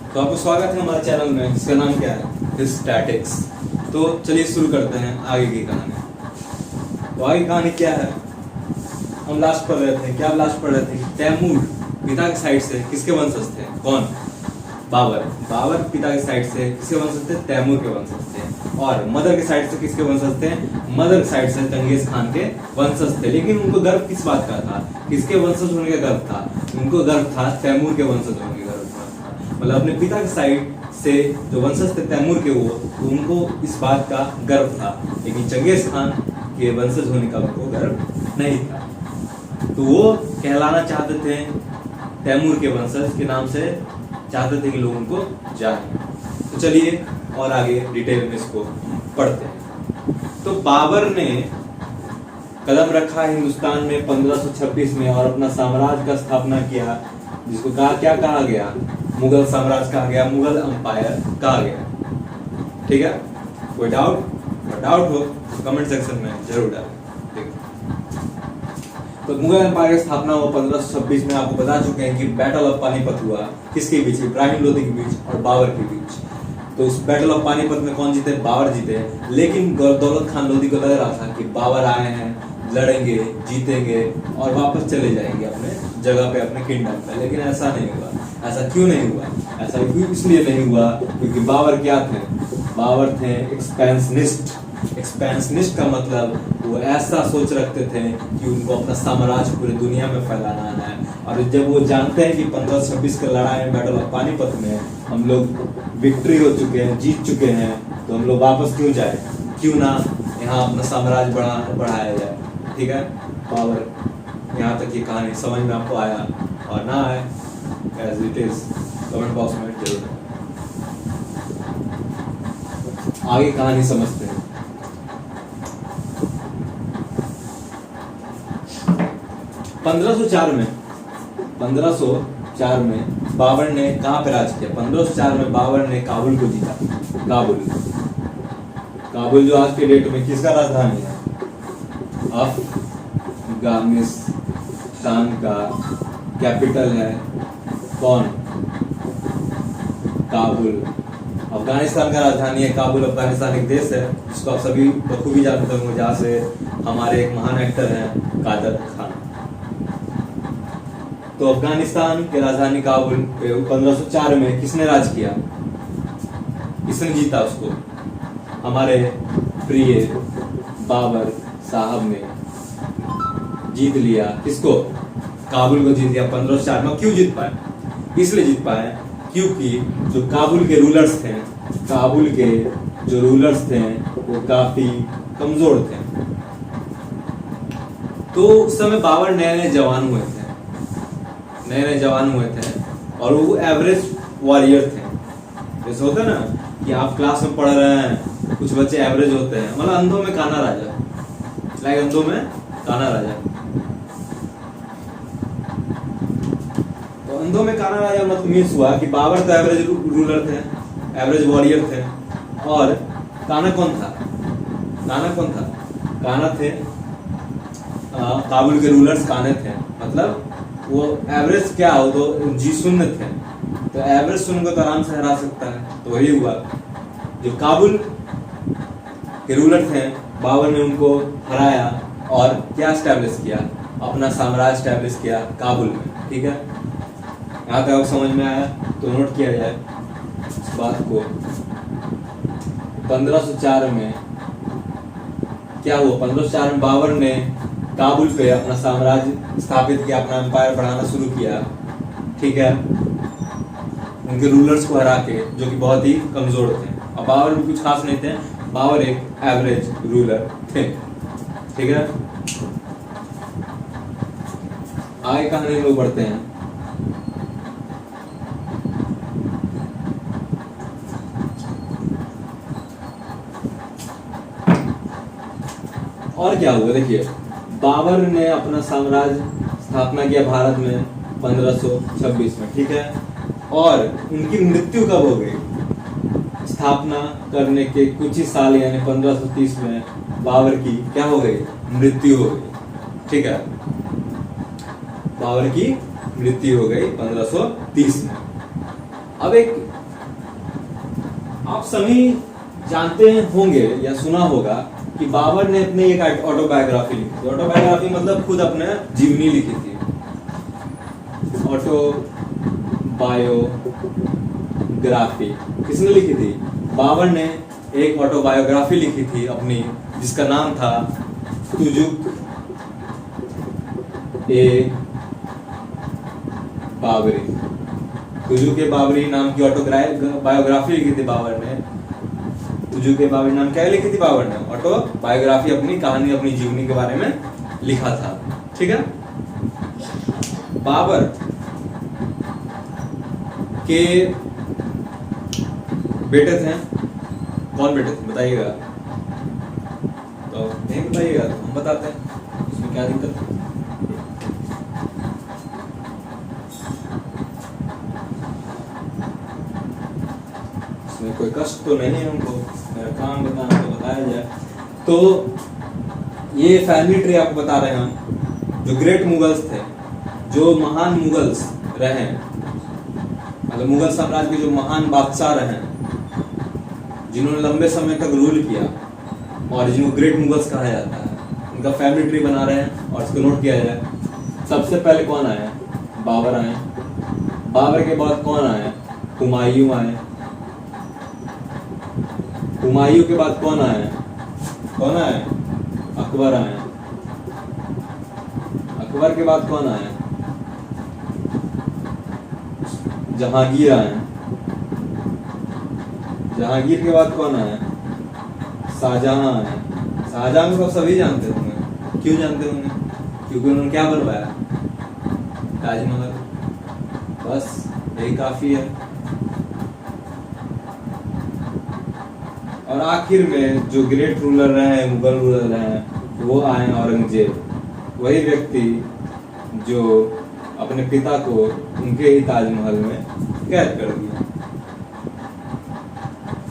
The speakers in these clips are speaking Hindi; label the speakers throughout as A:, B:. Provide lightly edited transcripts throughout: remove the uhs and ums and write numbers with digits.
A: तो आपको स्वागत है हमारे चैनल में, जिसका नाम क्या है, स्टैटिक्स। तो चलिए शुरू करते हैं आगे की कहानी। तो आगे कहानी क्या है, हम लास्ट पढ़ रहे थे, क्या लास्ट पढ़ रहे थे कि तैमूर पिता की साइड से किसके वंशज थे? कौन? बाबर। बाबर पिता की साइड से किसके वंशज थे? तैमूर के वंशज थे। और मदर के साइड से किसके वंशज थे? मदर के साइड से चंगेज खान के वंशज थे। लेकिन उनको गर्व किस बात का था? किसके वंशज होने का गर्व था? उनको गर्व था तैमूर के वंशज होने का गर्व था। मतलब अपने पिता के साइड से जो वंशज थे तैमूर के, वो तो उनको इस बात का गर्व था। लेकिन चंगेज खान के वंशज होने का उनको गर्व नहीं था। तो वो कहलाना चाहते थे तैमूर के वंशज के नाम से, चाहते थे कि लोग उनको जाने। तो चलिए और आगे डिटेल में इसको पढ़ते हैं। तो बाबर ने कदम रखा हिंदुस्तान में 1526 में और अपना साम्राज्य का स्थापना किया, जिसको क्या कहा गया? मुगल साम्राज्य कहा गया, मुगल एम्पायर कहा गया। ठीक है, कोई डाउट हो कमेंट सेक्शन में जरूर डालें। तो मुगल एम्पायर की स्थापना हुआ 1526 में। आपको बता चुके हैं कि बैटल ऑफ पानीपत हुआ किसके बीच? इब्राहिम लोदी के बीच और बाबर के बीच। तो उस बैटल ऑफ पानीपत में कौन जीते? बाबर जीते। लेकिन दौलत खान लोदी को लग रहा था कि बाबर आए हैं, लड़ेंगे, जीतेंगे और वापस चले जाएंगे अपने जगह पे, अपने किंगडम पे। लेकिन ऐसा नहीं हुआ। ऐसा क्यों नहीं हुआ? ऐसा इसलिए नहीं हुआ क्योंकि बाबर क्या थे? बाबर थे एक्सपेंशनिस्ट। एक्सपेंशनिस्ट का मतलब वो ऐसा सोच रखते थे कि उनको अपना साम्राज्य पूरी दुनिया में फैलाना है। और जब वो जानते हैं कि 1526 के लड़ाई में, बैटल ऑफ पानीपत में हम लोग विक्ट्री हो चुके हैं, जीत चुके हैं, तो हम लोग वापस क्यों जाए? क्यों ना यहाँ अपना साम्राज्य बढ़ाया जाए। ठीक है, बाबर, यहाँ तक ये कहानी समझ में आपको आया और ना आए as it is comment box में जरूर। आगे कहानी समझते हैं। 1504 में बाबर ने कहाँ पे राज किया? 1504 में बाबर ने काबुल को जीता। काबुल जो आज के डेट में किसका राजधानी है? अफगानिस्तान का कैपिटल है। कौन? काबुल। अफगानिस्तान का राजधानी है काबुल। अफगानिस्तान एक देश है जिसको आप सभी बखूबी जानते होंगे, जहाँ से हमारे एक महान एक्टर हैं कादर खान। तो अफगानिस्तान की राजधानी काबुल पे 1504 में किसने राज किया? किसने जीता उसको? हमारे प्रिय बाबर साहब ने जीत लिया। किसको? काबुल को जीत लिया 1504 में। क्यों जीत पाए? इसलिए जीत पाए क्योंकि जो काबुल के रूलर्स थे वो काफी कमजोर थे। तो उस समय बाबर नए जवान हुए थे और वो एवरेज वॉरियर थे। जैसे होता है ना कि आप क्लास में पढ़ रहे हैं, कुछ बच्चे एवरेज होते हैं, मतलब अंधों में काना राजा, लाइक अंधों में काना राजा। तो अंधों में काना राजा मतलब मीन्स हुआ कि बाबर तो एवरेज रूलर थे, एवरेज वॉरियर थे। और काना कौन था? काना थे काबुल के रूलर्स काने थे, मतलब वो एवरेज क्या हो तो जी शून्य थे। तो एवरेज शून्य को तो आराम से हरा सकता है। तो वही हुआ, जो काबुल के रूलर थे बाबर ने उनको हराया और क्या स्टैब्लिश किया? अपना साम्राज्य स्टैब्लिश किया काबुल में। ठीक है, यहाँ तक समझ में आया? तो नोट किया जाए इस बात को। 1504 में क्या हुआ? 1504 में बाबर ने काबुल पे अपना साम्राज्य स्थापित किया, अपना एम्पायर बढ़ाना शुरू किया। ठीक है, उनके रूलर्स को हरा के, जो कि बहुत ही कमजोर थे। और बाबर भी कुछ खास नहीं थे, बाबर एक एवरेज रूलर थे। ठीक है, आगे कहानी लोग बढ़ते हैं। और क्या हुआ देखिए, बाबर ने अपना साम्राज्य स्थापना किया भारत में 1526 में। ठीक है, और उनकी मृत्यु कब हो गई? स्थापना करने के कुछ ही साल यानी 1530 में बाबर की क्या हो गई? मृत्यु हो गई। ठीक है, बाबर की मृत्यु हो गई 1530 में। अब एक आप सभी जानते होंगे या सुना होगा कि बाबर ने अपने एक ऑटोबायोग्राफी लिखी थी। ऑटोबायोग्राफी मतलब खुद अपने जीवनी लिखी थी। ऑटोबायोग्राफी किसने लिखी थी? बाबर ने एक ऑटोबायोग्राफी लिखी थी अपनी, जिसका नाम था तुजुक ए बाबरी। तुजुक ए बाबरी नाम की ऑटोबायोग्राफी लिखी थी बाबर ने। तुजुक ए बाबरी नाम क्या लिखी थी बाबर ने? ऑटोबायोग्राफी, अपनी कहानी, अपनी जीवनी के बारे में लिखा था। ठीक है। बाबर के बेटे थे। कौन बेटे थे बताइएगा? तो नहीं बताइएगा तो हम बताते हैं, इसमें क्या दिक्कत है? इसमें कोई कष्ट तो नहीं है हमको, मेरा काम बताना तो बताया जाए। तो ये फैमिली ट्री आपको बता रहे हैं हम, जो ग्रेट मुगल्स थे, जो महान मुगल्स रहे, मतलब मुगल साम्राज्य के जो महान बादशाह रहे, जिन्होंने लंबे समय तक रूल किया और जिनको ग्रेट मुगल्स कहा जाता है, उनका फैमिली ट्री बना रहे हैं और इसको नोट किया जाए। सबसे पहले कौन आए? बाबर आए। बाबर के बाद कौन आए? हुमायूं आए। हुमायूं के बाद कौन आए? कौन आए? अकबर आए। अकबर के बाद कौन आए? जहांगीर आए। जहांगीर के बाद कौन आए? शाहजहां आए। शाहजहां को सभी जानते होंगे। क्यों जानते होंगे? क्योंकि उन्होंने क्या बनवाया? ताजमहल। बस यही काफी है। और आखिर में जो ग्रेट रूलर रहे, मुगल रूलर रहे, वो आए औरंगजेब। वही व्यक्ति जो अपने पिता को उनके ही ताजमहल में कैद कर दिया।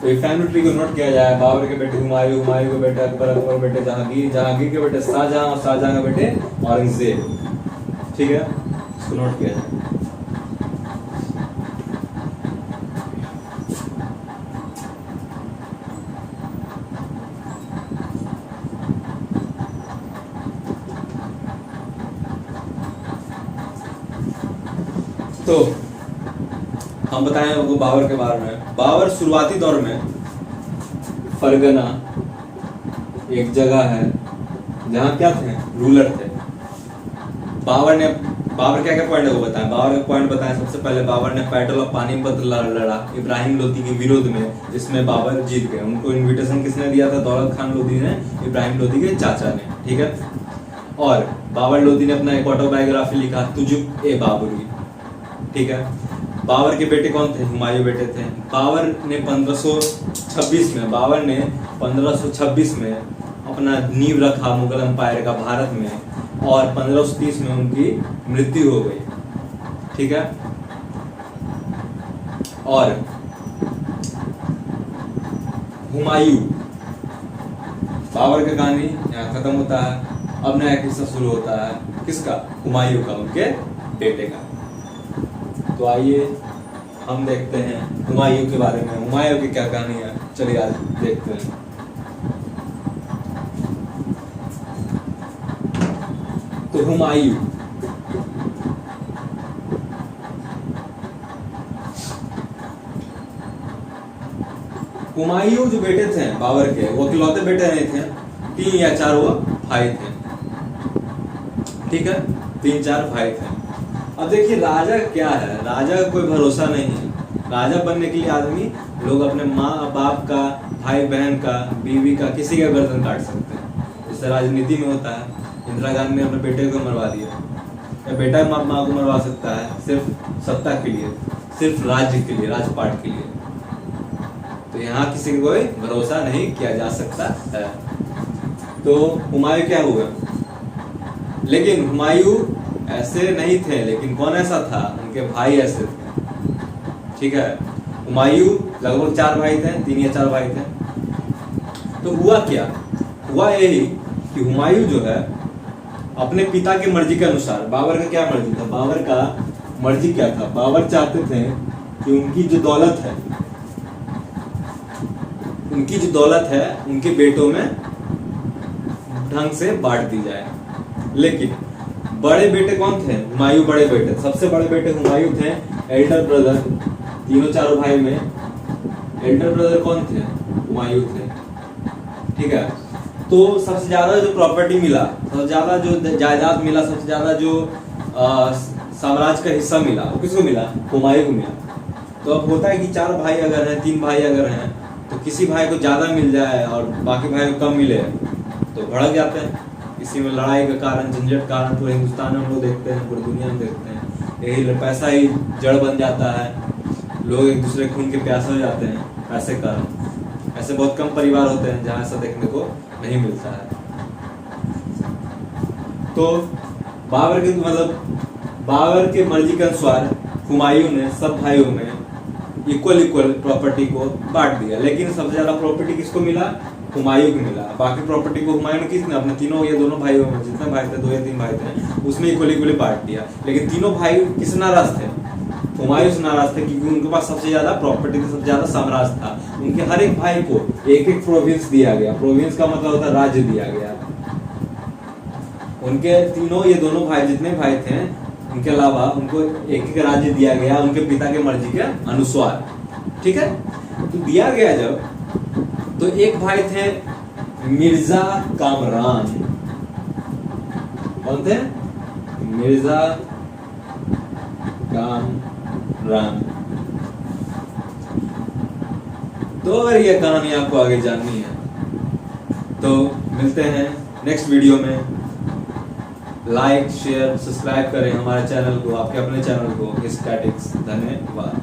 A: तो फैमिली ट्री को नोट किया जाए। बाबर के बेटे हुमायूं, हुमायूं के बेटे अकबर, अकबर के बेटे जहांगीर, जहांगीर के बेटे शाहजहां और शाहजहां के बेटे औरंगजेब। ठीक है, इसको नोट किया जाए। तो हम बताएं वो बाबर के बारे में। बाबर शुरुआती दौर में फरगना एक जगह है जहां क्या थे? रूलर थे। बाबर क्या क्या पॉइंट को बताएं? बाबर के पॉइंट बताएं। सबसे पहले बाबर ने बैटल ऑफ पानीपत लड़ा इब्राहिम लोदी के विरोध में, जिसमें बाबर जीत गए। उनको इनविटेशन किसने दिया था? दौलत खान लोदी ने, इब्राहिम लोदी के चाचा ने। ठीक है। और बाबर लोदी ने अपना एक ऑटोबायोग्राफी लिखा, तुजुक ए बाबरी। ठीक है। बाबर के बेटे कौन थे? हुमायूं बेटे थे। बाबर ने 1526 में अपना नींव रखा मुगल एम्पायर का भारत में, और 1530 में उनकी मृत्यु हो गई। ठीक है। और हुमायूं, बाबर का कहानी यहाँ खत्म होता है। अब नया किस्सा शुरू होता है। किसका? हुमायूं का, उनके बेटे का। तो आइए हम देखते हैं हुमायूं के बारे में। हुमायूं की क्या कहानी है, चलिए आज देखते हैं। तो हुमायूं जो बेटे थे बाबर के, वो इकलौते बेटे नहीं थे। 3 या 4 वो भाई थे। ठीक है, 3-4 भाई थे। अब देखिए राजा क्या है, राजा का कोई भरोसा नहीं है। राजा बनने के लिए आदमी लोग अपने माँ बाप का, भाई बहन का, बीवी का, किसी का गर्दन काट सकते हैं। जैसे राजनीति में होता है, इंदिरा गांधी ने अपने बेटे को मरवा दिया, या बेटा माँ को मरवा सकता है, सिर्फ सत्ता के लिए, सिर्फ राज्य के लिए, राजपाट के लिए। तो यहाँ किसी को कोई भरोसा नहीं किया जा सकता है। तो हुमायूं क्या हुआ? लेकिन हुमायूं ऐसे नहीं थे, लेकिन कौन ऐसा था? उनके भाई ऐसे थे। ठीक है। हुमायूं लगभग 4 भाई थे, 3 या 4 भाई थे। तो हुआ क्या? हुआ यही कि हुमायूं जो है अपने पिता की मर्जी के अनुसार, बाबर का क्या मर्जी था? बाबर का मर्जी क्या था? बाबर चाहते थे कि उनकी जो दौलत है उनकी जो दौलत है उनके बेटों में ढंग से बांट दी जाए। लेकिन बड़े बेटे कौन थे? हुमायूं बड़े बेटे, सबसे बड़े बेटे हुमायूं थे। एल्डर ब्रदर, तीनों चारों भाई में एल्डर ब्रदर कौन थे? हुमायूं थे। ठीक है, तो सबसे ज्यादा जो प्रॉपर्टी मिला, सबसे ज्यादा जो जायदाद मिला, सबसे ज्यादा जो साम्राज्य का हिस्सा मिला, वो किसको मिला? हुमायूं को मिला। तो अब होता है कि 4 भाई अगर हैं, 3 भाई अगर हैं, तो किसी भाई को ज्यादा मिल जाए और बाकी भाई को कम मिले तो भड़क जाते हैं। इसी में लड़ाई का कारण, झंझट कारण पूरे हिंदुस्तान में हम लोग देखते हैं, पूरी दुनिया में देखते हैं। यही पैसा ही जड़ बन जाता है, लोग एक दूसरे खून के प्यासे हो जाते हैं पैसे के कारण। ऐसे बहुत कम परिवार होते हैं जहाँ ऐसा देखने को नहीं मिलता है। तो बाबर के मर्जी के अनुसार हुमायूं ने सब भाइयों में इक्वल प्रॉपर्टी को बांट दिया। लेकिन सबसे ज्यादा प्रॉपर्टी किसको मिला? हुमायूं को मिला। बाकी प्रॉपर्टी को हुमायूं ने किसने? अपने तीनों या दोनों भाइयों में, जितने भाई थे, 2 या 3 भाई थे, उसमें इक्वली बांट दिया। लेकिन तीनों भाई किस नाराज थे? हुमायूं से नाराज थे, क्योंकि उनके पास सबसे ज्यादा प्रॉपर्टी थी, सबसे ज्यादा साम्राज्य था। उनके हर एक भाई को एक एक प्रोविंस दिया गया। प्रोविंस का मतलब होता है राज्य दिया गया। उनके तीनों ये दोनों भाई, जितने भाई थे, उनके अलावा उनको एक एक राज्य दिया गया उनके पिता के मर्जी के अनुसार। ठीक है, तो दिया गया जब, तो एक भाई थे मिर्जा कामरान। कौन थे? मिर्जा कामरान। तो अगर ये कहानी आपको आगे जाननी है तो मिलते हैं नेक्स्ट वीडियो में। लाइक, शेयर, सब्सक्राइब करें हमारे चैनल को, आपके अपने चैनल को, स्टैटिक्स। धन्यवाद।